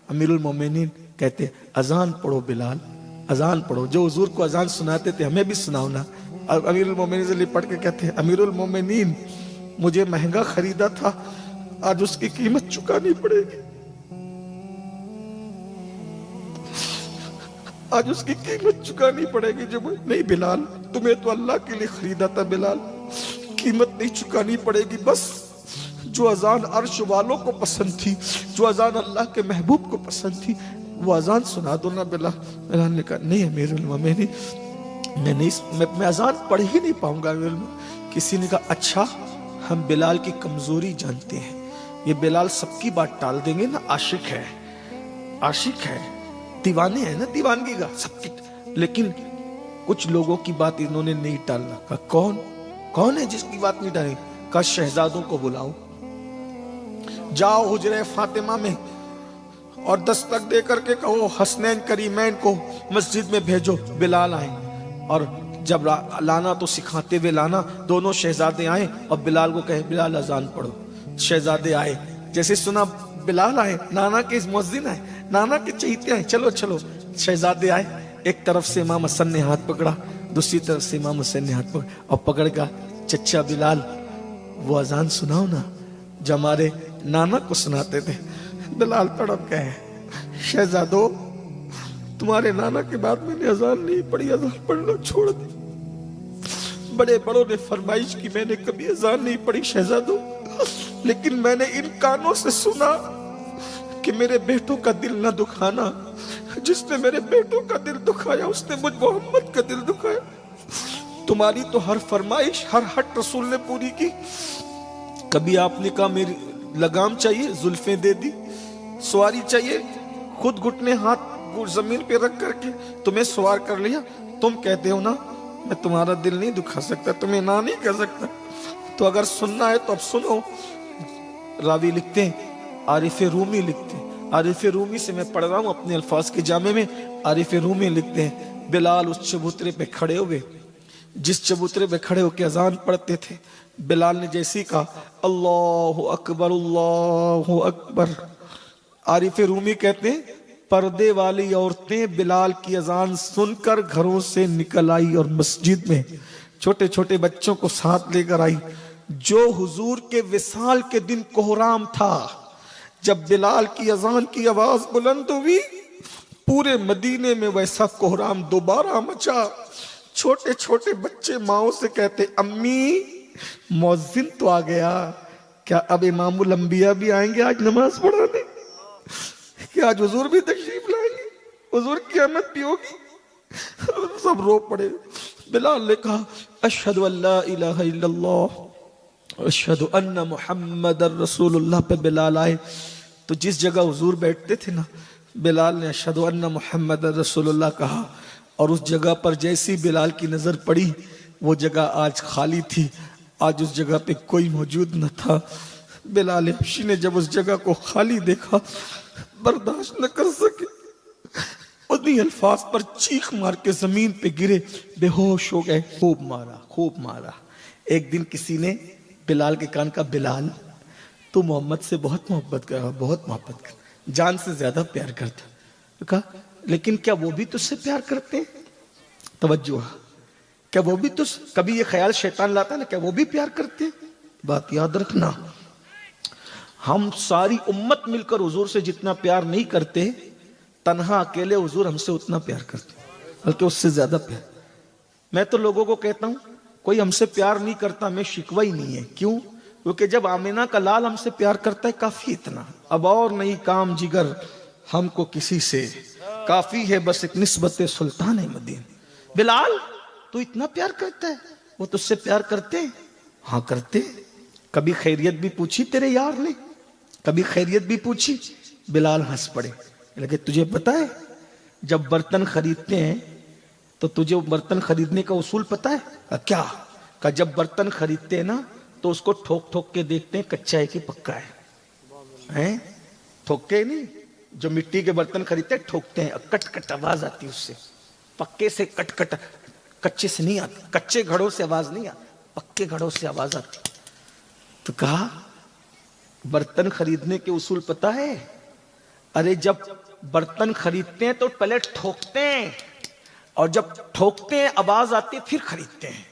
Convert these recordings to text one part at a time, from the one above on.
अमीरुल मोमिनीन कहते अजान पढ़ो बिलाल, अजान पढ़ो। जो हुजूर को अजान सुनाते थे हमें भी सुनाओ ना। अमीरुल मोमिनीन से लिपट के कहते अमीरुल मोमिनीन मुझे महंगा खरीदा था, आज उसकी कीमत चुकानी पड़ेगी, आज उसकी कीमत चुकानी पड़ेगी। जो नहीं बिलाल, तुम्हें तो अल्लाह के लिए खरीदा था बिलाल, कीमत नहीं चुकानी पड़ेगी। बस जो अजान अर्श वालों को पसंद थी, जो अजान अल्लाह के महबूब को पसंद थी, वो अजान सुना दो ना बिलाल। बिलाल ने कहा नहीं अमीरुल मोमिनीन, मैं अजान पढ़ ही नहीं पाऊंगा अमीरुल मोमिनीन। किसी ने कहा अच्छा, हम बिलाल की कमजोरी जानते हैं, ये बिलाल सबकी बात टाल देंगे ना, आशिक है, आशिक है, दीवाने हैं ना, दीवानगी का सबकी। लेकिन कुछ लोगों की बात इन्होंने नहीं टालना। कहा कौन कौन है जिसकी बात नहीं टाली? कहा शहजादों को बुलाओ, जाओ हुजरे फातिमा में और दस्तक दे करके कहो हसनैन करीमैन को मस्जिद में भेजो, बिलाल आए। और जब लाना तो सिखाते हुए लाना। दोनों शहजादे आए और बिलाल को कहे बिलाल अजान पढ़ो। शहजादे आए, जैसे सुना बिलाल आए, नाना के मुअज्जिन आए, नाना के चहीते आए, चलो चलो। शहजादे आए, एक तरफ से इमाम हसन ने हाथ पकड़ा, दूसरी तरफ से इमाम हुसैन ने हाथ पकड़ा और पकड़ का चच्चा बिलाल वो अजान सुनाओ ना जो हमारे नाना को सुनाते थे। बिलाल तड़प गए, शहजादो तुम्हारे नाना के बाद मैंने अजान नहीं पढ़ी, अजान पढ़ना छोड़ दी। बड़े बड़ों ने फरमाइश की, मैंने कभी अजान नहीं पढ़ी शहजादो, लेकिन मैंने इन कानों से सुना कि मेरे बेटों का दिल न दुखाना। जिसने मेरे बेटों का दिल दुखाया उसने मुझ मोहम्मद का दिल दुखाया। तुम्हारी तो हर फरमाइश, हर हट रसूल ने पूरी की। कभी आपने कहा मेरी लगाम चाहिए, जुल्फें दे दी। सवारी चाहिए, खुद घुटने हाथ जमीन पे रख करके तुम्हें सवार कर लिया। तुम कहते हो ना मैं तुम्हारा दिल नहीं दुखा सकता, तुम्हें ना नहीं कर सकता। तो अगर सुनना है तो अब सुनो। रावी लिखते हैं, आरिफ रूमी लिखते हैं, आरिफ रूमी से मैं पढ़ रहा हूं अपने अल्फाज के जामे में। आरिफ रूमी लिखते हैं बिलाल उस चबूतरे पे खड़े हुए, जिस चबूतरे पे खड़े होकर अजान पढ़ते थे, बिलाल ने जैसे ही कहा अल्लाहु अकबर अल्लाहु अकबर। आरिफ रूमी कहते हैं पर्दे वाली औरतें बिलाल की अजान सुनकर घरों से निकल आई और मस्जिद में छोटे छोटे बच्चों को साथ लेकर आई। जो हुजूर के विसाल के दिन कोहराम था, जब बिलाल की अजान की आवाज बुलंद हुई, पूरे मदीने में वैसा कोहराम दोबारा मचा। छोटे छोटे बच्चे माओ से कहते अम्मी मुअज्जिन तो आ गया, क्या अब इमामुल अंबिया भी आएंगे आज नमाज पढ़ाने? क्या आज हुजूर भी तशरीफ लाएंगे? हुजूर की आमद भी होगी? सब रो पड़े। बिलाल ने कहा अशहदु अल्ला इलाहा इल्लल्लाह अशहदु अन्ना मुहम्मदर रसूलुल्लाह पे बिलाल आए तो जिस जगह हुजूर बैठते थे ना, बिलाल ने अशहदु अन्ना मुहम्मदर रसूलुल्लाह कहा और उस जगह पर जैसी बिलाल की नजर पड़ी वो जगह आज खाली थी। आज उस जगह पे कोई मौजूद न था। बिलाल हबशी ने जब उस जगह को खाली देखा बर्दाश्त न कर सके, उन्हीं अल्फाज पर चीख मार के जमीन पे गिरे, बेहोश हो गए। खूब मारा, खूब मारा। एक दिन किसी ने बिलाल के कान का बिलाल तू मोहम्मद से बहुत मोहब्बत कर, बहुत मोहब्बत कर, जान से ज्यादा प्यार करता। तो कहा लेकिन क्या वो भी तुझसे प्यार करते हैं? तवज्जो, क्या वो भी तुझ, कभी ये ख्याल शैतान लाता है ना, क्या वो भी प्यार करते हैं? बात याद रखना, हम सारी उम्मत मिलकर हुजूर से जितना प्यार नहीं करते, तन्हा अकेले हुजूर हमसे उतना प्यार करते, बल्कि उससे ज्यादा प्यार। मैं तो लोगों को कहता हूं कोई हमसे प्यार नहीं करता, मैं शिकवा ही नहीं है। क्यों? क्योंकि जब आमिना का लाल हमसे प्यार करता है काफी, इतना, अब और नहीं काम जिगर हमको किसी से, काफी है बस एक निस्बत सुल्तान मदीना। बिलाल तू इतना प्यार करता है, वो तुझसे प्यार करते हैं? हाँ करते। कभी खैरियत भी पूछी तेरे यार ने? कभी खैरियत भी पूछी? बिलाल हंस पड़े, लेकिन तुझे पता है जब बर्तन खरीदते हैं तो तुझे बर्तन खरीदने का उसूल पता है? क्या? का जब बर्तन खरीदते हैं ना तो उसको ठोक ठोक के देखते हैं कच्चा है कि पक्का है? ठोक के नहीं, जो मिट्टी के बर्तन खरीदते हैं ठोकते हैं, कट कट आवाज आती है उससे, पक्के से कट कट, कच्चे से नहीं आती, कच्चे घड़ों से आवाज नहीं आती, पक्के घड़ों से आवाज आती। तो कहा बर्तन खरीदने के उसूल पता है? ارے جب برتن خریدتے ہیں تو پہلے ٹھوکتے ہیں، اور جب ٹھوکتے ہیں آواز آتی ہے پھر خریدتے ہیں۔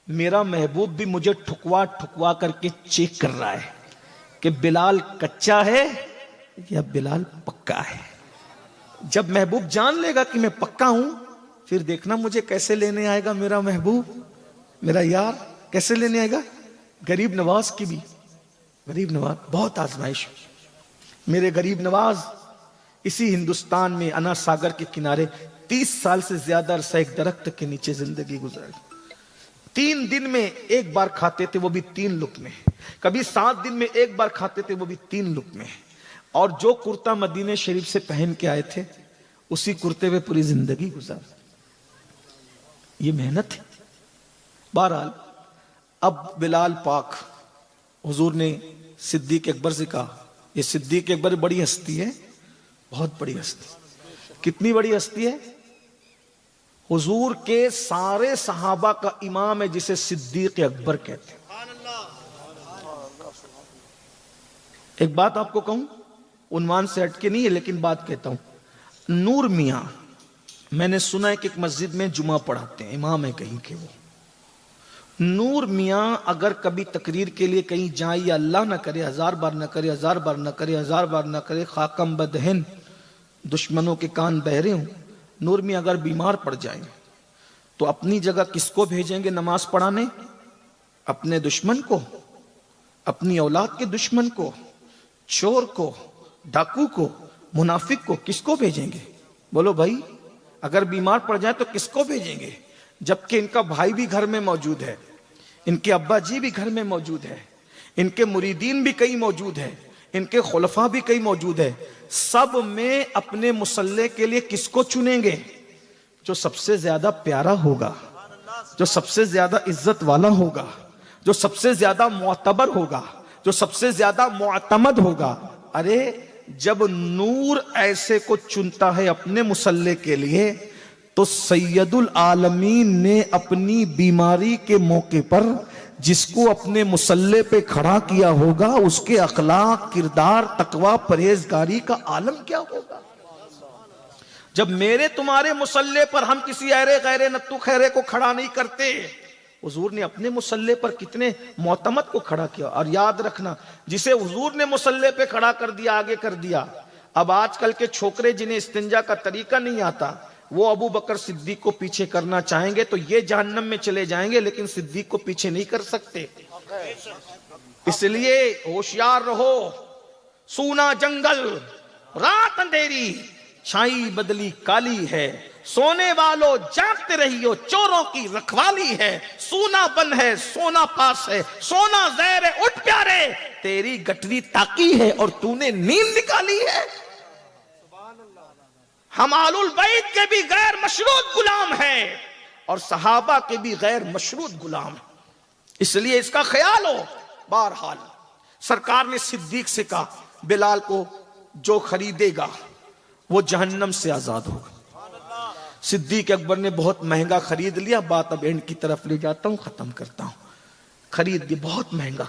میرا محبوب بھی مجھے ٹھکوا ٹھکوا کر کے چیک کر رہا ہے کہ بلال کچا ہے یا بلال پکا ہے۔ جب محبوب جان لے گا کہ میں پکا ہوں، پھر دیکھنا مجھے کیسے لینے آئے گا میرا محبوب، میرا یار کیسے لینے آئے گا۔ غریب نواز کی بھی، غریب نواز بہت آزمائش، میرے غریب نواز اسی ہندوستان میں انا ساگر کے کنارے 30 سال سے زیادہ عرصہ ایک درخت کے نیچے زندگی گزاری۔ 3 دن میں ایک بار کھاتے تھے، وہ بھی 3 لقمے، کبھی 7 دن میں ایک بار کھاتے تھے، وہ بھی 3 لقمے، اور جو کرتا مدینے شریف سے پہن کے آئے تھے اسی کرتے میں پوری زندگی گزار۔ یہ محنت ہے۔ بہرحال اب بلال پاک، حضور نے صدیق اکبر سے کہا، یہ صدیق اکبر بڑی ہستی ہے، بہت بڑی ہستی۔ کتنی بڑی ہستی ہے؟ حضور کے سارے صحابہ کا امام ہے، جسے صدیق اکبر کہتے ہیں۔ ایک بات آپ کو کہوں، عنوان سے ہٹ کے نہیں ہے لیکن بات کہتا ہوں۔ نور میاں، میں نے سنا ہے کہ ایک مسجد میں جمعہ پڑھاتے ہیں، امام ہے کہیں کے وہ۔ نور میاں اگر کبھی تقریر کے لیے کہیں جائیں، یا اللہ نہ کرے، 1000 بار نہ کرے، 1000 بار نہ کرے، 1000 بار نہ کرے، خاکم بدہن، دشمنوں کے کان بہرے ہوں، نور میاں اگر بیمار پڑ جائیں تو اپنی جگہ کس کو بھیجیں گے نماز پڑھانے؟ اپنے دشمن کو، اپنی اولاد کے دشمن کو، چور کو، ڈاکو کو، منافق کو، کس کو بھیجیں گے؟ بولو بھائی، اگر بیمار پڑ جائے تو کس کو بھیجیں گے؟ جبکہ ان کا بھائی بھی گھر میں موجود ہے، ان کے ابا جی بھی گھر میں موجود ہے، ان کے مریدین بھی کئی موجود ہیں، ان کے خلفاء بھی کئی موجود ہے۔ سب میں اپنے مصلے کے لیے کس کو چنیں گے؟ جو سب سے زیادہ پیارا ہوگا، جو سب سے زیادہ عزت والا ہوگا، جو سب سے زیادہ معتبر ہوگا، جو سب سے زیادہ معتمد ہوگا۔ ارے جب نور ایسے کو چنتا ہے اپنے مصلے کے لیے، تو سید العالمین نے اپنی بیماری کے موقع پر جس کو اپنے مصلے پہ کھڑا کیا ہوگا، اس کے اخلاق، کردار، تقوی، پرہیزگاری کا عالم کیا ہوگا؟ جب میرے تمہارے مصلے پر ہم کسی ایرے غیرے نتو خیرے کو کھڑا نہیں کرتے، حضور نے اپنے مصلے پر کتنے معتمد کو کھڑا کیا۔ اور یاد رکھنا، جسے حضور نے مصلے پہ کھڑا کر دیا، آگے کر دیا۔ اب آج کل کے چھوکرے جنہیں استنجا کا طریقہ نہیں آتا، وہ ابو بکر صدیق کو پیچھے کرنا چاہیں گے تو یہ جہنم میں چلے جائیں گے، لیکن صدیق کو پیچھے نہیں کر سکتے۔ اس لیے ہوشیار رہو۔ سونا جنگل، رات اندھیری، چھائی بدلی کالی ہے، سونے والوں جاگتے رہیو، چوروں کی رکھوالی ہے۔ سونا بن ہے، سونا پاس ہے، سونا زہر ہے، اٹھ پیارے، تیری گٹری تاکی ہے اور تو نے نیند نکالی ہے۔ ہم آل البیت کے بھی غیر مشروط غلام ہیں اور صحابہ کے بھی غیر مشروط غلام ہیں، اس لیے اس کا خیال ہو۔ بہرحال سرکار نے صدیق سے کہا، بلال کو جو خریدے گا وہ جہنم سے آزاد ہوگا۔ صدیق اکبر نے بہت مہنگا خرید لیا۔ بات اب اینڈ کی طرف لے جاتا ہوں، ختم کرتا ہوں۔ خرید دی بہت مہنگا،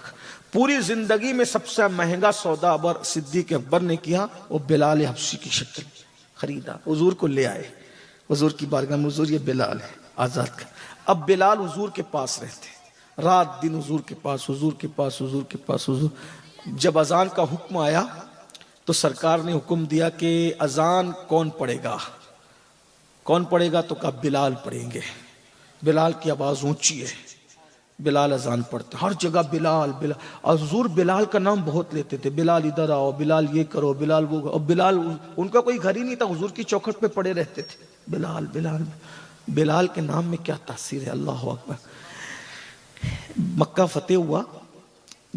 پوری زندگی میں سب سے مہنگا سودا ابر صدیق اکبر نے کیا، وہ بلال حبشی کی شکل خریدا، حضور کو لے آئے، حضور کی بارگاہ میں، حضور یہ بلال ہے، آزاد کر۔ اب بلال حضور کے پاس رہتے، رات دن حضور کے پاس، حضور کے پاس، حضور کے پاس، حضور۔ جب اذان کا حکم آیا تو سرکار نے حکم دیا کہ اذان کون پڑھے گا؟ کون پڑھے گا؟ تو کہا بلال پڑھیں گے۔ بلال کی آواز اونچی ہے، بلال اذان پڑھتے، ہر جگہ بلال بلال، اور حضور بلال کا نام بہت لیتے تھے، بلال ادھر آؤ، بلال یہ کرو، بلال وہ، اور بلال ان کا کوئی گھر ہی نہیں تھا، حضور کی چوکھٹ پہ پڑے رہتے تھے، بلال بلال۔ بلال کے نام میں کیا تاثیر ہے، اللہ اکبر۔ مکہ فتح ہوا،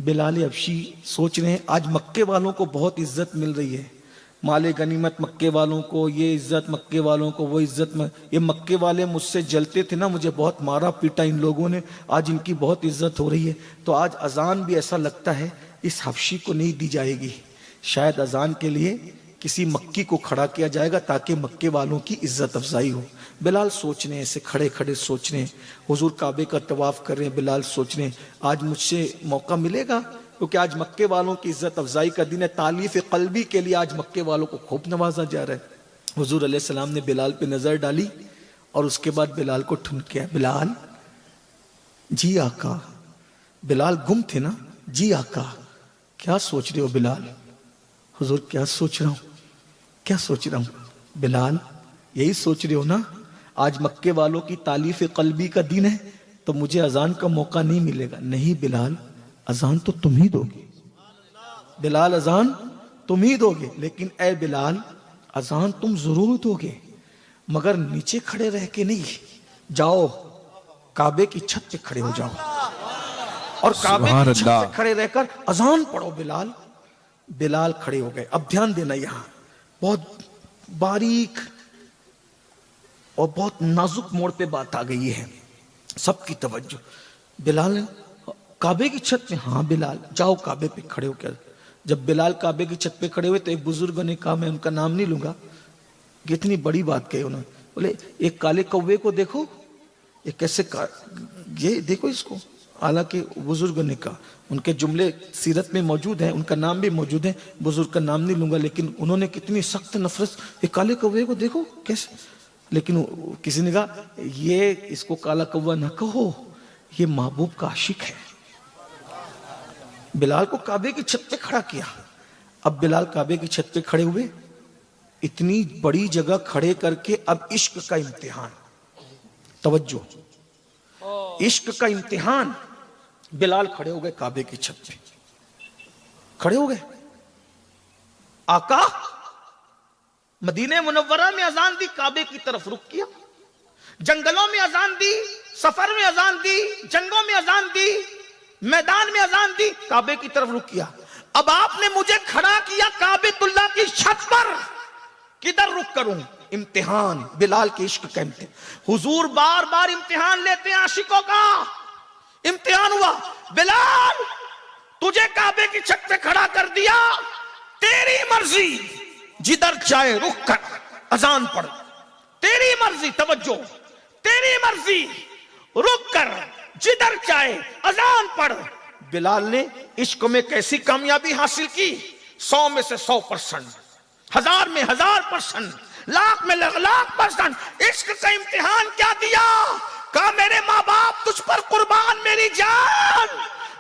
بلال حبشی سوچ رہے ہیں آج مکے والوں کو بہت عزت مل رہی ہے، مال غنیمت مکے والوں کو، یہ عزت مکے والوں کو، وہ عزت میں، یہ مکے والے مجھ سے جلتے تھے نا، مجھے بہت مارا پیٹا ان لوگوں نے، آج ان کی بہت عزت ہو رہی ہے، تو آج اذان بھی ایسا لگتا ہے اس حبشی کو نہیں دی جائے گی، شاید اذان کے لیے کسی مکی کو کھڑا کیا جائے گا تاکہ مکے والوں کی عزت افزائی ہو۔ بلال سوچنے ہیں، ایسے کھڑے کھڑے سوچنے ہیں، حضور کعبے کا طواف کر رہے ہیں، بلال سوچ رہے ہیں آج مجھ سے موقع ملے گا کیونکہ آج مکے والوں کی عزت افزائی کا دن ہے، تالیف قلبی کے لیے آج مکے والوں کو خوب نوازا جا رہا ہے۔ حضور علیہ السلام نے بلال پہ نظر ڈالی اور اس کے بعد بلال کو ٹھنکیا، بلال جی آقا۔ بلال گم تھے نا، جی آقا کیا سوچ رہے ہو بلال؟ حضور کیا سوچ رہا ہوں، کیا سوچ رہا ہوں بلال؟ یہی سوچ رہے ہو نا آج مکے والوں کی تالیف قلبی کا دن ہے تو مجھے اذان کا موقع نہیں ملے گا۔ نہیں بلال، اذان تو تم ہی دو گے، بلال اذان تم ہی دو گے، لیکن اے بلال اذان تم ضرور دو گے مگر نیچے کھڑے رہ کے نہیں، جاؤ کعبے کی چھت پہ کھڑے ہو جاؤ اور کعبے کی چھت پہ کھڑے رہ کر اذان پڑھو۔ بلال بلال کھڑے ہو گئے۔ اب دھیان دینا، یہاں بہت باریک اور بہت نازک موڑ پہ بات آ گئی ہے، سب کی توجہ۔ بلال کعبے کی چھت پہ، ہاں بلال جاؤ کعبے پہ کھڑے ہو کر۔ جب بلال کعبے کی چھت پہ کھڑے ہوئے تو ایک بزرگ نے کہا، میں ان کا نام نہیں لوں گا، کتنی بڑی بات کہی انہوں نے، بولے ایک کالے کوے کو دیکھو، یہ کیسے یہ دیکھو اس کو۔ حالانکہ بزرگ نے کہا، ان کے جملے سیرت میں موجود ہیں، ان کا نام بھی موجود ہے، بزرگ کا نام نہیں لوں گا، لیکن انہوں نے کتنی سخت نفرت، یہ کالے کوے کو دیکھو کیسے، لیکن کسی نے کہا یہ اس کو کالا کوا نہ کہو، یہ محبوب کا عاشق ہے۔ بلال کو کعبے کی چھت پہ کھڑا کیا۔ اب بلال کعبے کی چھت پہ کھڑے ہوئے، اتنی بڑی جگہ کھڑے کر کے اب عشق کا امتحان، توجہ، عشق کا امتحان۔ بلال کھڑے ہو گئے کعبے کی چھت پہ، کھڑے ہو گئے۔ آقا مدینہ منورہ میں اذان دی، کعبے کی طرف رخ کیا، جنگلوں میں اذان دی، سفر میں اذان دی، جنگوں میں اذان دی، میدان میں اذان دی، کعبے کی طرف رخ کیا۔ اب آپ نے مجھے کھڑا کیا کعبۃ اللہ کی چھت پر، کدھر رخ کروں؟ امتحان، بلال کے عشق کا امتحان۔ حضور بار بار امتحان لیتے ہیں عاشقوں کا۔ امتحان ہوا، بلال تجھے کعبے کی چھت پہ کھڑا کر دیا، تیری مرضی، جدھر چاہے رخ کر اذان پڑھ، تیری مرضی، توجہ، تیری مرضی، رخ کر جدھر چاہے اذان پڑھ۔ بلال نے عشق میں کیسی کامیابی حاصل کی؟ 100 میں سے 100%، 1000 میں 1000%، لاکھ میں لاکھ%۔ عشق کا امتحان کیا دیا؟ کہا میرے ماں باپ تجھ پر قربان میری جان،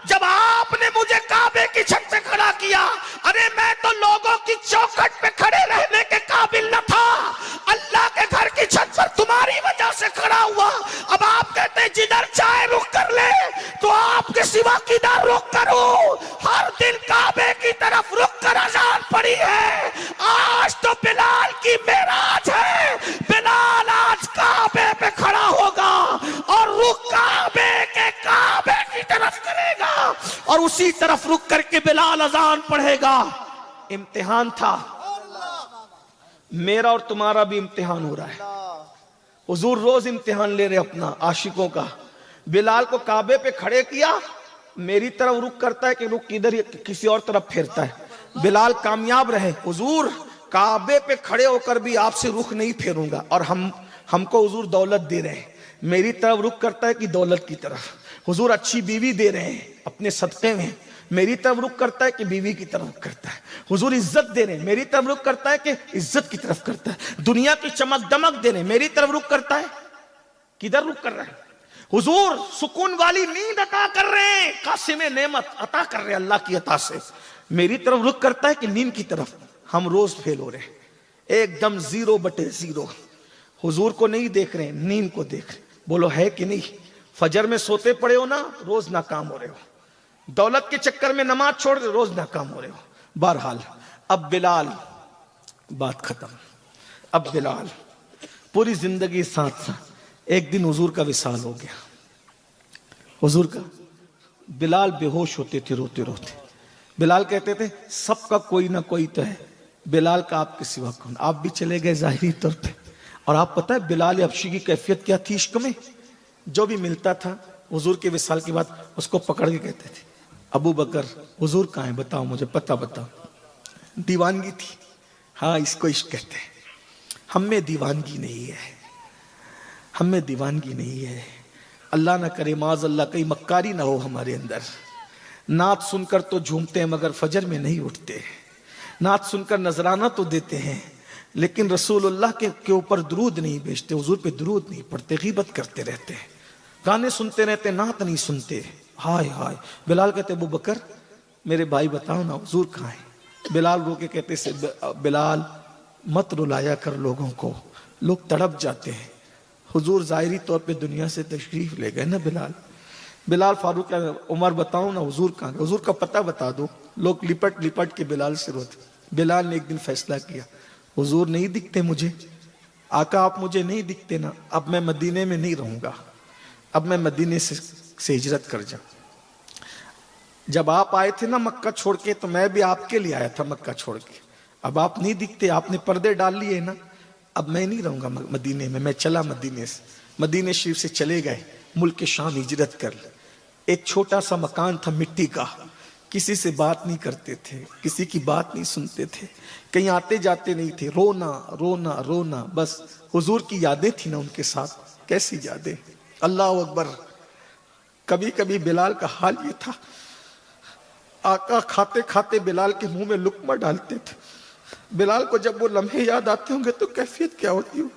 جب آپ نے مجھے کعبے کی چھت پہ کھڑا کیا، ارے میں تو لوگوں کی چوکھٹ پہ کھڑے رہنے کے قابل نہ تھا، اللہ کے گھر کی چھت پر تمہاری وجہ سے کھڑا ہوا۔ اب آپ کہتے ہیں جدھر چاہے رخ کر لے، تو آپ کے سوا کدھر رخ کروں؟ ہر دن کعبے کی طرف رخ کر اذان پڑی ہے۔ آج تو بلال کی معراج ہے، بلال آج کعبے پہ کھڑا ہوگا اور رخ کعبے کی طرف کرے گا اور اسی طرف رخ کر کے بلال اذان پڑھے گا۔ امتحان تھا، میرا اور تمہارا بھی امتحان ہو رہا ہے۔ حضور روز امتحان لے رہے اپنا عاشقوں کا۔ بلال کو کعبے پہ کھڑے کیا، میری طرف رخ کرتا ہے کہ رخ کدھر کسی اور طرف پھیرتا ہے۔ بلال کامیاب رہے۔ حضور کعبے پہ کھڑے ہو کر بھی آپ سے رخ نہیں پھیروں گا، اور ہم کو حضور دولت دے رہے ہیں، میری طرف رخ کرتا ہے کہ دولت کی طرف۔ حضور اچھی بیوی دے رہے ہیں اپنے صدقے میں، میری طرف رخ کرتا ہے کہ بیوی کی طرف رخ کرتا ہے۔ حضور عزت دے رہے ہیں، میری طرف رخ کرتا ہے کہ عزت کی طرف کرتا ہے۔ دنیا کی چمک دمک دے رہے ہیں، میری طرف رخ کرتا ہے، کدھر رخ کر رہا ہے؟ حضور سکون والی نیند عطا کر رہے ہیں، قاسم نعمت عطا کر رہے ہیں اللہ کی عطا سے، میری طرف رخ کرتا ہے کہ نیند کی طرف؟ ہم روز فیل ہو رہے ہیں، ایک دم 0/0۔ حضور کو نہیں دیکھ رہے ہیں، نیند کو دیکھ رہے ہیں۔ بولو ہے کہ نہیں؟ فجر میں سوتے پڑے ہو نا، روز ناکام ہو رہے ہو، دولت کے چکر میں نماز چھوڑ رہے، روز ناکام ہو رہے ہو۔ بہرحال اب بلال، بات ختم۔ اب بلال پوری زندگی ساتھ، ایک دن حضور کا وصال ہو گیا، حضور کا۔ بلال بے ہوش ہوتے تھے روتے روتے۔ بلال کہتے تھے سب کا کوئی نہ کوئی تو ہے، بلال کا آپ کے سوا کون؟ آپ بھی چلے گئے ظاہری طور پہ۔ اور آپ پتہ ہے بلال حبشی کی کیفیت کیا تھی عشق میں؟ جو بھی ملتا تھا حضور کے وصال کے بعد اس کو پکڑ کے کہتے تھے ابو بکر حضور کہاں ہیں، بتاؤ مجھے، پتہ بتاؤ۔ دیوانگی تھی، ہاں اس کو عشق کہتے ہیں۔ ہم میں دیوانگی نہیں ہے، ہم میں دیوانگی نہیں ہے، اللہ نہ کرے معاذ اللہ کہیں مکاری نہ ہو ہمارے اندر، नात सुनकर तो झूमते हैं मगर फजर में नहीं उठते, नात सुनकर नजराना तो देते हैं लेकिन रसूलुल्लाह के ऊपर दुरूद नहीं भेजते, हुजूर पे दुरूद नहीं पढ़ते, गीबत करते रहते हैं, गाने सुनते रहते, नात नहीं सुनते। हाय हाय। बिलाल कहते अबू बकर मेरे भाई बताओ ना हुजूर कहाँ है। बिलाल रो के कहते से बिलाल मत रुलाया कर लोगों को, लोग तड़प जाते हैं। हुजूर ज़ाहिरी तौर पे दुनिया से तशरीफ ले गए ना बिलाल। बिलाल फारूक उमर बताओ ना हुजूर कहाँ गए, हुजूर का पता बता दो। लोग लिपट लिपट के बिलाल से रोते। बिलाल ने एक दिन फैसला किया, हुजूर नहीं दिखते मुझे, आका आप मुझे नहीं दिखते ना, अब मैं मदीने में नहीं रहूंगा, अब मैं मदीने से हिजरत कर जाऊं। जब आप आए थे ना मक्का छोड़ के तो मैं भी आपके लिए आया था मक्का छोड़ के, अब आप नहीं दिखते, आपने पर्दे डाल लिए ना, अब मैं नहीं रहूंगा मदीने में। मैं चला मदीने से, मदीने शरीफ से चले गए, मुल्क शाम हिजरत कर ले। एक छोटा सा मकान था मिट्टी का, किसी से बात नहीं करते थे, किसी की बात नहीं सुनते थे, कहीं आते जाते नहीं थे, रोना रोना रोना, बस हुजूर की यादें थी ना उनके साथ। कैसी यादें, अल्लाह अकबर। कभी कभी बिलाल का हाल ये था, आका खाते खाते बिलाल के मुंह में लुकमा डालते थे। बिलाल को जब वो लम्हे याद आते होंगे तो कैफियत क्या होती हो।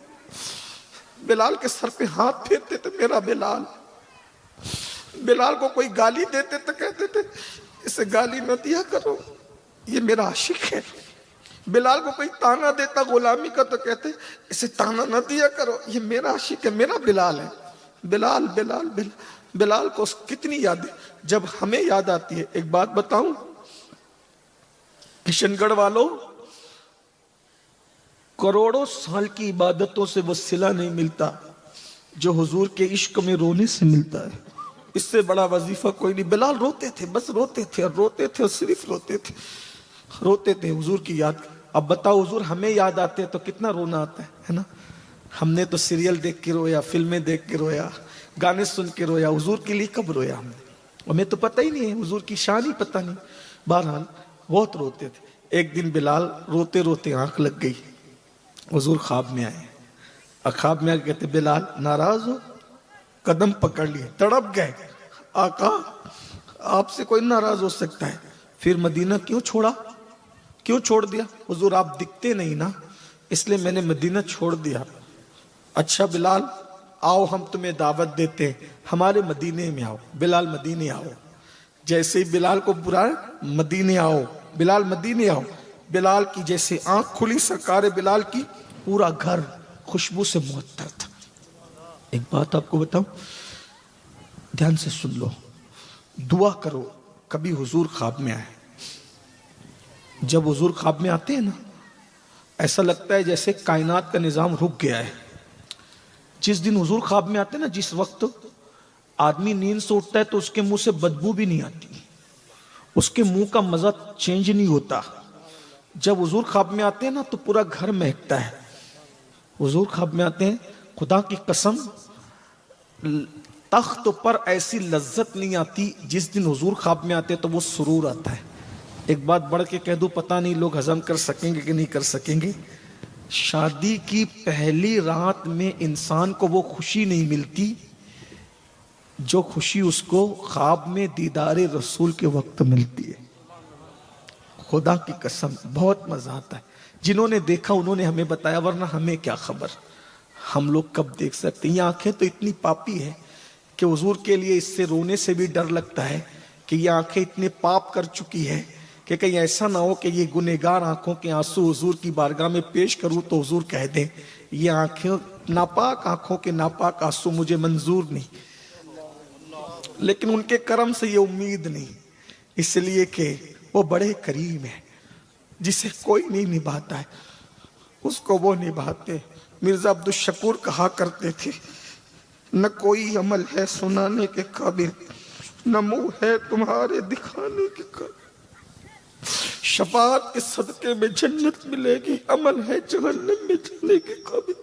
बिलाल के सर पे हाथ फेरते थे, मेरा बिलाल। बिलाल को कोई गाली देते तो कहते थे इसे गाली न दिया करो, ये मेरा आशिक है। बिलाल को कोई ताना देता गुलामी का तो कहते इसे ताना न दिया करो, ये मेरा आशिक है, मेरा बिलाल है। बिलाल बिलाल बिलाल, बिलाल को कितनी यादें जब हमें याद आती है। एक बात बताऊं, किशनगढ़ वालों, करोड़ों साल की इबादतों से वो सिला नहीं मिलता जो हुजूर के इश्क में रोने से मिलता है। इससे बड़ा वजीफा कोई नहीं। बिलाल रोते थे, बस रोते थे और रोते थे और सिर्फ रोते थे, रोते थे हुजूर की याद। अब बताओ हुजूर हमें याद आते हैं तो कितना रोना आता है ना। हमने तो सीरियल देख के रोया, फिल्में देख के रोया, गाने सुन के रोया, हुजूर के लिए कब रोया हमने, हमें तो पता ही नहीं है, हुजूर की शान ही पता नहीं। बहरहाल बहुत रोते थे। एक दिन बिलाल रोते रोते आंख लग गई, हुजूर ख्वाब में आए, और ख्वाब में आके कहते बिलाल नाराज हो, कदम पकड़ लिए, तड़प गए, आका आपसे कोई नाराज हो सकता है, फिर मदीना क्यों छोड़ा, क्यों छोड़ दिया। हुजूर आप दिखते नहीं ना, इसलिए मैंने मदीना छोड़ दिया। अच्छा बिलाल आओ हम तुम्हें दावत देते हैं, हमारे मदीने में आओ। बिलाल मदीने आओ। जैसे ही बिलाल को बुलाया मदीने आओ, बिलाल मदीने आओ। बिलाल की जैसे आंख खुली, सरकार बिलाल की पूरा घर खुशबू से मुअत्तर था। एक बात आपको बताऊं, ध्यान से सुन लो, दुआ करो कभी हुजूर ख्वाब में आए। जब हुजूर ख्वाब में आते हैं ना, ऐसा लगता है जैसे कायनात का निजाम रुक गया है। जिस दिन हुजूर ख्वाब में आते हैं ना, जिस वक्त आदमी नींद से उठता है तो उसके मुंह से बदबू भी नहीं आती, उसके मुंह का मजा चेंज नहीं होता। जब हुजूर ख्वाब में आते हैं ना तो पूरा घर महकता है। हुजूर ख्वाब में आते हैं, खुदा की कसम तख्त पर ऐसी लज्जत नहीं आती जिस दिन हुजूर ख्वाब में आते हैं तो वो सुरूर आता है। एक बात बढ़ के कह दूं, पता नहीं लोग हजम कर सकेंगे कि नहीं कर सकेंगे, शादी की पहली रात में इंसान को वो खुशी नहीं मिलती जो खुशी उसको ख्वाब में दीदारे रसूल के वक्त मिलती है। खुदा की कसम बहुत मजा आता है। जिन्होंने देखा उन्होंने हमें बताया, वरना हमें क्या खबर, हम लोग कब देख सकते। ये आंखें तो इतनी पापी है कि हुजूर के लिए इससे रोने से भी डर लगता है कि ये आंखें इतने पाप कर चुकी है कि कहीं ऐसा ना हो कि ये गुनहगार आंखों के आंसू हुजूर की बारगाह में पेश करूं तो हुजूर कह दें ये आंखें नापाक, आंखों के नापाक आंसू मुझे मंजूर नहीं। लेकिन उनके करम से ये उम्मीद नहीं, इसलिए कि वो बड़े करीम है, जिसे कोई नहीं निभाता है उसको वो निभाते। मिर्जा अब्दुल शकूर कहा करते थे, न कोई अमल है सुनाने के काबिल, न मुंह है तुम्हारे दिखाने के काबिल। शफाअत के सदके में जन्नत मिलेगी, अमल है जहन्नम में जाने के काबिल।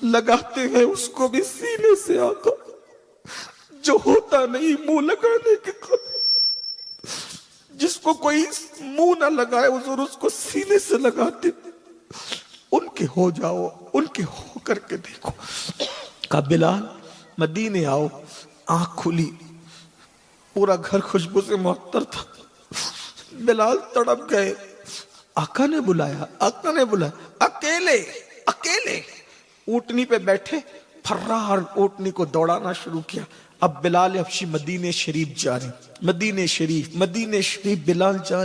लगाते हैं उसको भी सीने से आका, जो होता नहीं मुंह लगाने के काबिल। जिसको कोई मुंह ना लगाए हुजूर उसको सीने से लगाते। उनके हो जाओ, उनके हो करके देखो। का बिलाल मदीने आओ, आंख खुली, पूरा घर खुशबू से मुअत्तर था। बिलाल तड़प गए। आका ने बुलाया, आका ने बुलाया, अकेले अकेले ऊँटनी पे बैठे, फर्रार ऊँटनी को दौड़ाना शुरू किया। अब बिलाल हबशी मदीने शरीफ जा रहे, मदीने शरीफ बिलाल जा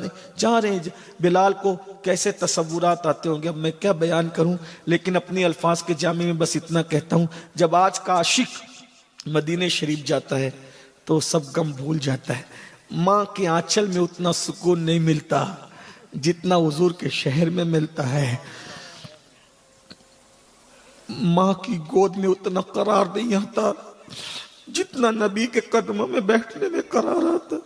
रहे। बिलाल को कैसे तसव्वुरात आते होंगे, अब मैं क्या बयान करूं, लेकिन अपनी अल्फाज के जामे में बस इतना कहता हूं, जब आज का आशिक मदीने शरीफ जाता है तो सब गम भूल जाता है। माँ के आंचल में उतना सुकून नहीं मिलता जितना हुजूर के शहर में मिलता है। माँ की गोद में उतना करार नहीं आता जितना नबी के कदमों में बैठने में करार आता।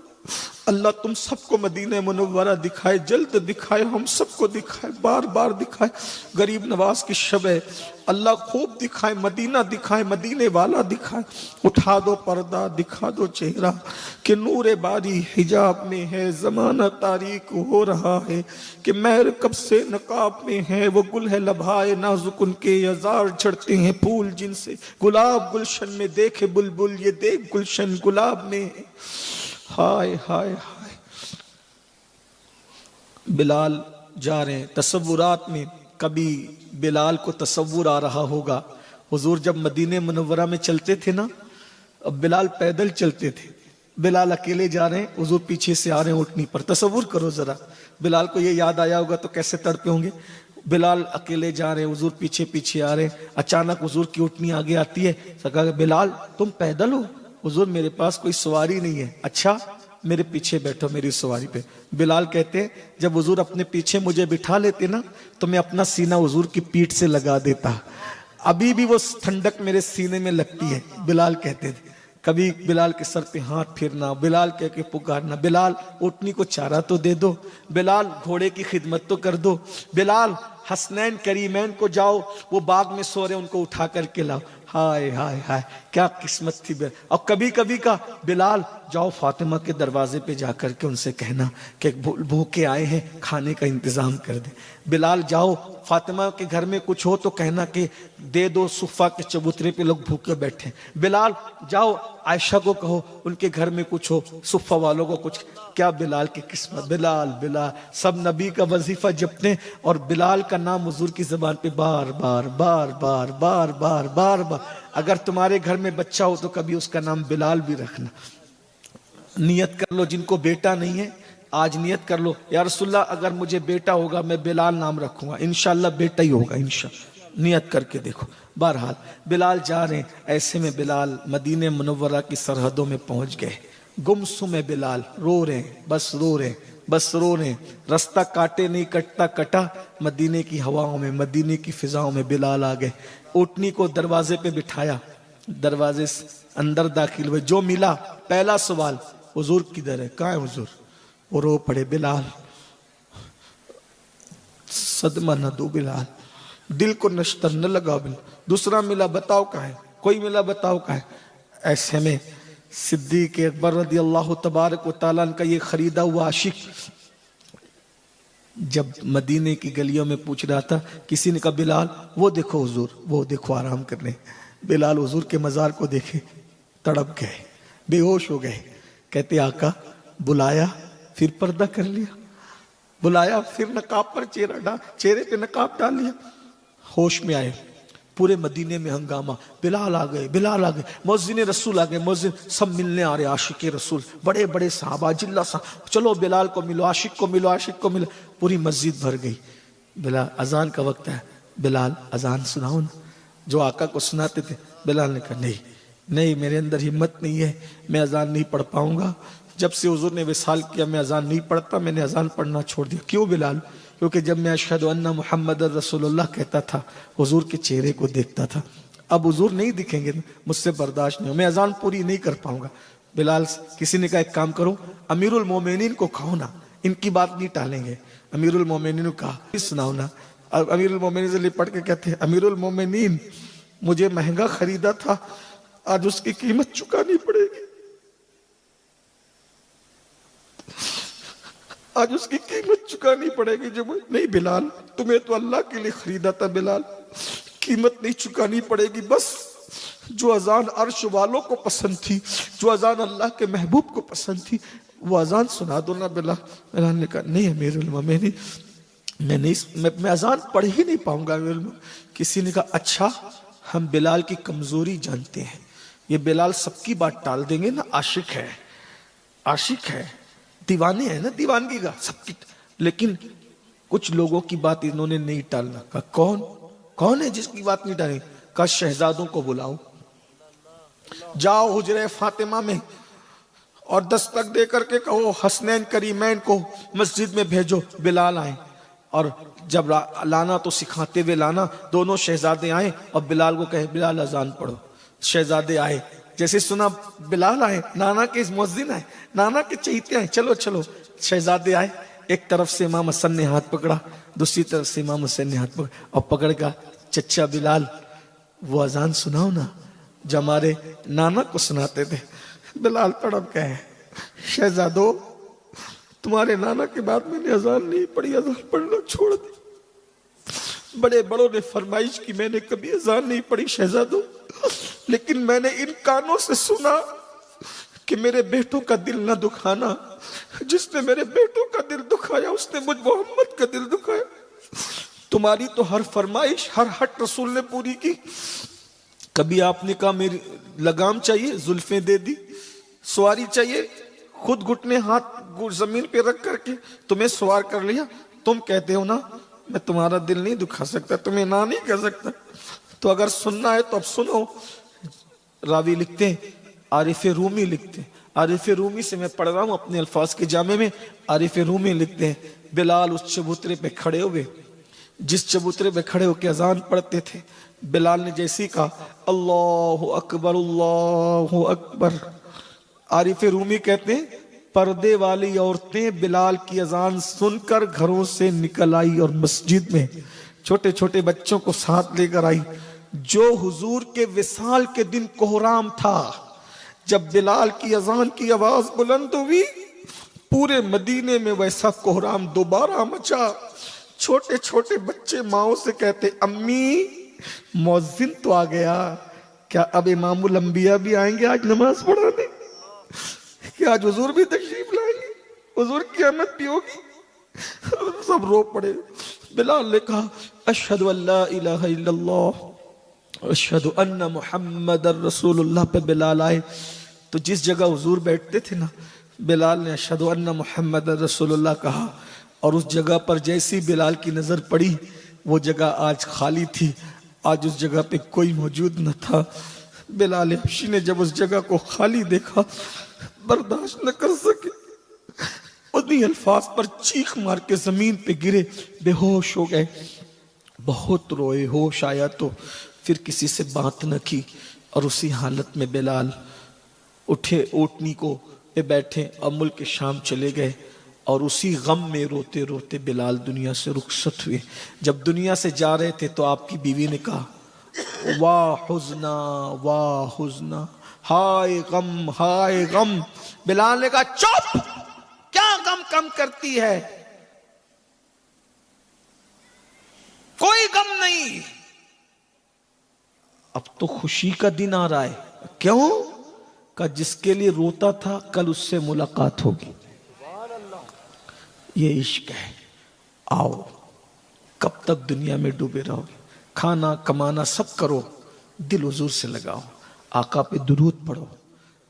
अल्लाह तुम सबको मदीने मुनव्वरा दिखाए, जल्द दिखाए, हम सबको दिखाए, बार बार दिखाए। गरीब नवाज की शब है, अल्लाह खूब दिखाए, मदीना दिखाए, मदीने वाला दिखाए। उठा दो पर्दा, दिखा दो चेहरा कि नूरे बारी हिजाब में है, जमाना तारीक हो रहा है कि महर कब से नकाब में है। वो गुल है लभाए नाजुक उनके, हजार झड़ते हैं फूल जिनसे, गुलाब गुलशन में देखे बुलबुल, ये देख गुलशन गुलाब में। हाय हाय हाय। बिलाल जा रहे हैं तसव्वुरात में। कभी बिलाल को तसव्वुर आ रहा होगा, हुजूर जब मदीने मुनव्वरा में चलते थे ना, अब बिलाल पैदल चलते थे, बिलाल अकेले जा रहे हैं, हुजूर पीछे से आ रहे हैं ऊँटनी पर। तसव्वुर करो जरा, बिलाल को ये याद आया होगा तो कैसे तड़पे होंगे। बिलाल अकेले जा रहे हैं, हुजूर पीछे पीछे आ रहे हैं। अचानक हुजूर की ऊँटनी आगे आती है। सका बिलाल तुम पैदल हो? हुजूर मेरे पास कोई सवारी नहीं है। अच्छा मेरे पीछे बैठो मेरी सवारी पे। बिलाल कहते हैं जब हुजूर अपने पीछे मुझे बिठा लेते ना तो मैं अपना सीना हुजूर की पीठ से लगा देता, अभी भी वो ठंडक मेरे सीने में लगती है। बिलाल कहते थे। कभी बिलाल के सर पे हाथ फेरना, बिलाल कह के पुकारना, बिलाल ऊँटनी को चारा तो दे दो, बिलाल घोड़े की खिदमत तो कर दो, बिलाल हसनैन करीमैन को जाओ वो बाग में सो रहे उनको उठा करके लाओ। हाय हाय हाय क्या किस्मत थी। और कभी कभी का बिलाल जाओ फातिमा के दरवाजे पे जाकर के उनसे कहना कि भूखे आए हैं, खाने का इंतजाम कर दे। बिलाल जाओ फातिमा के घर में कुछ हो तो कहना कि दे दो, सुफ़ा के चबूतरे पे लोग भूखे बैठे। बिलाल जाओ आयशा को कहो उनके घर में कुछ हो, सुफ़ा वालों को कुछ। क्या बिलाल की किस्मत। बिलाल बिलाल सब नबी का वजीफा जपते और बिलाल का नाम हुजूर की ज़बान पे बार बार बार बार बार बार बार बार। अगर तुम्हारे घर में बच्चा हो तो कभी उसका नाम बिलाल भी रखना। नियत कर लो, जिनको बेटा नहीं है आज नियत कर लो, या रसूलल्लाह अगर मुझे बेटा होगा मैं बिलाल नाम रखूंगा, इंशाल्लाह बेटा ही होगा इंशाल्लाह। नियत करके देखो। बहरहाल बिलाल जा रहे हैं, ऐसे में बिलाल मदीने मुनव्वरा की सरहदों में पहुंच गए। गुमसुम है बिलाल, रो रहे हैं, बस रो रहे हैं, बस रो रहे हैं। रास्ता काटे नहीं कटता कटा, मदीने की हवाओं में, मदीने की फिजाओं में बिलाल आ गए। ऊँटनी को दरवाजे पे बिठाया, दरवाजे से अंदर दाखिल हुए। जो मिला पहला सवाल, हुजूर किधर है, कहाँ है हुजूर? वो रो पड़े। बिलाल सदमा न दो बिलाल, दिल को नश्तर न लगा बिलाल। दूसरा मिला बताओ कहाँ है, कोई मिला बताओ कहाँ है। ऐसे में सिद्दीक अकबर रदी अल्लाह तबारक व तआला का ये खरीदा हुआ आशिक जब मदीने की गलियों में पूछ रहा था, किसी ने कहा बिलाल वो देखो हुजूर, वो देखो आराम कर रहे। बिलाल हुजूर के मजार को देखे, तड़प गए, बेहोश हो गए। कहते आका बुलाया फिर पर्दा कर लिया, बुलाया फिर नकाब पर चेहरे पे नकाब डाल लिया। होश में आए, पूरे मदीने में हंगामा, बिलाल आ गए, बिलाल आ गए, मुअज्जिन रसूल आ गए, मुअज्जिन सब मिलने आ रहे, आशिक रसूल, बड़े बड़े साहबा जिल्ला सा, चलो बिलाल को मिलो, आशिक को मिलो, आशिक को मिलो। पूरी मस्जिद भर गई। बिलाल अजान का वक्त है, बिलाल अजान सुनाओ ना, जो आका को सुनाते थे। बिलाल ने कहा नहीं नहीं, मेरे अंदर हिम्मत नहीं है, मैं अजान नहीं पढ़ पाऊंगा। जब से हुजूर ने विसाल किया मैं अजान नहीं पढ़ता, मैंने अजान पढ़ना छोड़ दिया। क्यों बिलाल? क्योंकि जब मैं अशहदु अन्ना मुहम्मद रसूलुल्लाह कहता था हुजूर के चेहरे को देखता था, अब हुजूर नहीं दिखेंगे, मुझसे बर्दाश्त नहीं हो, मैं अजान पूरी नहीं कर पाऊंगा। बिलाल किसी ने कहा एक काम करो, अमीरुल मोमिनीन को कहो ना, इनकी बात नहीं टालेंगे। अमीरुल मोमिनीन को कहा सुनाओ ना। अमीरुल मोमिनीन से लिपट के कहते हैं अमीरुल मोमिनीन मुझे महंगा खरीदा था, आज उसकी कीमत चुकानी पड़ेगी, आज उसकी कीमत चुकानी पड़ेगी। जब नहीं बिलाल तुम्हें तो अल्लाह के लिए खरीदा था बिलाल, कीमत नहीं चुकानी पड़ेगी, बस جو اذان عرش والوں کو پسند تھی، جو اذان اللہ کے محبوب کو پسند تھی، وہ اذان سنا دو نا بلال۔ بلال نے کہا نہیں امیر المومنین، میں اذان پڑھ ہی نہیں پاؤں گا امیر المومنین۔ کسی نے کہا اچھا ہم بلال کی کمزوری جانتے ہیں، یہ بلال سب کی بات ٹال دیں گے نا، عاشق ہے، عاشق ہے، دیوانے ہیں نا، دیوانگی کا سب کی، لیکن کچھ لوگوں کی بات انہوں نے نہیں ٹالنا۔ کہا کون ہے جس کی بات نہیں ٹالیں؟ کہا شہزادوں کو بلاؤ، جاؤ حجرہ فاطمہ میں اور دستک دے کر کے کہو حسنین کریمین کو مسجد میں بھیجو، بلال آئیں، اور جب لانا تو سکھاتے ہوئے لانا۔ دونوں شہزادے آئیں اور بلال کو کہے بلال اذان پڑھو۔ شہزادے آئے، جیسے سنا بلال آئے، نانا کے مؤذن آئے، نانا کے چہیتے آئے، چلو چلو۔ شہزادے آئے، ایک طرف سے امام حسن نے ہاتھ پکڑا، دوسری طرف سے امام حسین نے ہاتھ پکڑا، اور پکڑ کا چچا بلال وہ اذان سناؤ نا جو ہمارے نانا کو سناتے تھے۔ بلال تڑپ گئے، شہزادو تمہارے نانا کے بعد میں نے اذان نہیں پڑھی، اذان پڑھنا چھوڑ دی۔ بڑے بڑوں نے فرمائش کی میں نے کبھی اذان نہیں پڑھی شہزادو، لیکن میں نے ان کانوں سے سنا کہ میرے بیٹوں کا دل نہ دکھانا، جس نے میرے بیٹوں کا دل دکھایا اس نے مجھ محمد کا دل دکھایا۔ تمہاری تو ہر فرمائش، ہر ہٹ رسول نے پوری کی۔ کبھی آپ نے کہا میری لگام چاہیے، زلفیں دے دی، سواری چاہیے، خود گھٹنے ہاتھ زمین پہ رکھ کر کے تمہیں سوار کر لیا۔ تم کہتے ہو نا میں تمہارا دل نہیں دکھا سکتا، تمہیں نہ نہیں کہہ سکتا، تو اگر سننا ہے تو اب سنو۔ راوی لکھتے ہیں، عارف رومی لکھتے ہیں، عارف رومی سے میں پڑھ رہا ہوں اپنے الفاظ کے جامع میں۔ عارف رومی لکھتے ہیں بلال اس چبوترے پہ کھڑے ہوئے، جس چبوترے پہ کھڑے ہو کے اذان پڑھتے تھے، بلال نے جیسی کہا اللہ اکبر اللہ اکبر، عارف رومی کہتے ہیں پردے والی عورتیں بلال کی اذان سن کر گھروں سے نکل آئی اور مسجد میں چھوٹے چھوٹے بچوں کو ساتھ لے کر آئی۔ جو حضور کے وصال کے دن کوہرام تھا، جب بلال کی اذان کی آواز بلند ہوئی، پورے مدینے میں ویسا کوہرام دوبارہ مچا۔ چھوٹے چھوٹے بچے ماؤں سے کہتے امی مؤذن تو آ گیا، کیا اب امام الانبیاء بھی آئیں گے آج نماز پڑھانے؟ کہ آج حضور بھی تشریف لائیں گے، حضور کی آمد بھی ہوگی؟ سب رو پڑے۔ بلال نے کہا اشہد ان لا الہ الا اللہ اشہد ان محمد رسول اللہ پہ بلال آئے تو جس جگہ حضور بیٹھتے تھے نا، بلال نے اشہد ان محمد رسول اللہ کہا، اور اس جگہ پر جیسی بلال کی نظر پڑی وہ جگہ آج خالی تھی، آج اس جگہ پہ کوئی موجود نہ تھا۔ بلال حبشی نے جب اس جگہ کو خالی دیکھا برداشت نہ کر سکے، انہی الفاظ پر چیخ مار کے زمین پہ گرے، بے ہوش ہو گئے، بہت روئے، ہوش آیا تو پھر کسی سے بات نہ کی، اور اسی حالت میں بلال اٹھے، اونٹنی کو پہ بیٹھے اور ملک شام چلے گئے، اور اسی غم میں روتے روتے بلال دنیا سے رخصت ہوئے۔ جب دنیا سے جا رہے تھے تو آپ کی بیوی نے کہا واہ حزنا واہ حزنا، ہائے غم ہائے غم۔ بلال نے کہا چپ، کیا غم کم کرتی ہے، کوئی غم نہیں، اب تو خوشی کا دن آ رہا ہے۔ کیوں؟ کہ جس کے لیے روتا تھا کل اس سے ملاقات ہوگی۔ یہ عشق ہے۔ آؤ، کب تک دنیا میں ڈوبے رہو گے؟ کھانا کمانا سب کرو، دل حضور سے لگاؤ، آقا پہ درود پڑھو،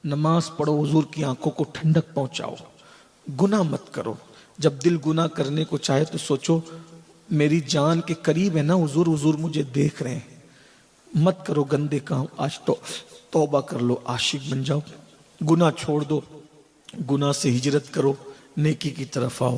نماز پڑھو، حضور کی آنکھوں کو ٹھنڈک پہنچاؤ، گناہ مت کرو۔ جب دل گناہ کرنے کو چاہے تو سوچو میری جان کے قریب ہے نا حضور، حضور مجھے دیکھ رہے ہیں، مت کرو گندے کام۔ آج تو توبہ کر لو، عاشق بن جاؤ، گناہ چھوڑ دو، گناہ سے ہجرت کرو، نیکی کی طرف آؤ۔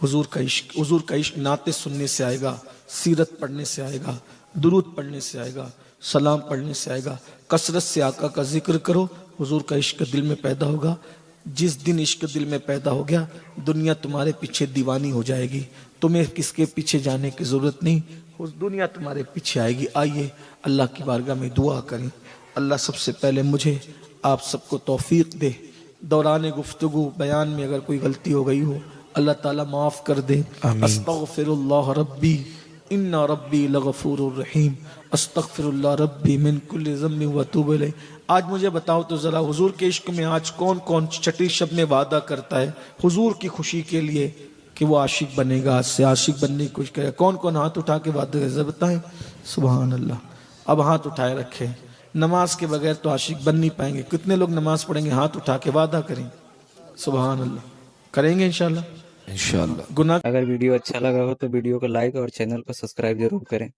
حضور کا عشق نعتیں سننے سے آئے گا، سیرت پڑھنے سے آئے گا، درود پڑھنے سے آئے گا، سلام پڑھنے سے آئے گا، کثرت سے آقا کا ذکر کرو، حضور کا عشق دل میں پیدا ہوگا۔ جس دن عشق دل میں پیدا ہو گیا، دنیا تمہارے پیچھے دیوانی ہو جائے گی، تمہیں کس کے پیچھے جانے کی ضرورت نہیں، دنیا تمہارے پیچھے آئے گی۔ آئیے اللہ کی بارگاہ میں دعا کریں۔ اللہ سب سے پہلے مجھے آپ سب کو توفیق دے، دوران گفتگو بیان میں اگر کوئی غلطی ہو گئی ہو اللہ تعالیٰ معاف کر دے۔ استغفر اللہ ربی ان ربی لغفور الرحیم استغفر اللہ ربی من کل ذنب واتوب الیہ. آج مجھے بتاؤ تو ذرا حضور کے عشق میں آج کون کون چھٹی شب میں وعدہ کرتا ہے حضور کی خوشی کے لیے کہ وہ عاشق بنے گا، آج سے عاشق بننے کی کوشش کرے گا؟ کون کون ہاتھ اٹھا کے وعدہ کرے بتائیں. سبحان اللہ. اب ہاتھ اٹھائے رکھے. نماز کے بغیر تو عاشق بن نہیں پائیں گے. کتنے لوگ نماز پڑھیں گے؟ ہاتھ اٹھا کے وعدہ کریں. سبحان اللہ. کریں گے انشاءاللہ انشاءاللہ. گناہ. اگر ویڈیو اچھا لگا ہو تو ویڈیو کو لائک اور چینل کو سبسکرائب ضرور کریں.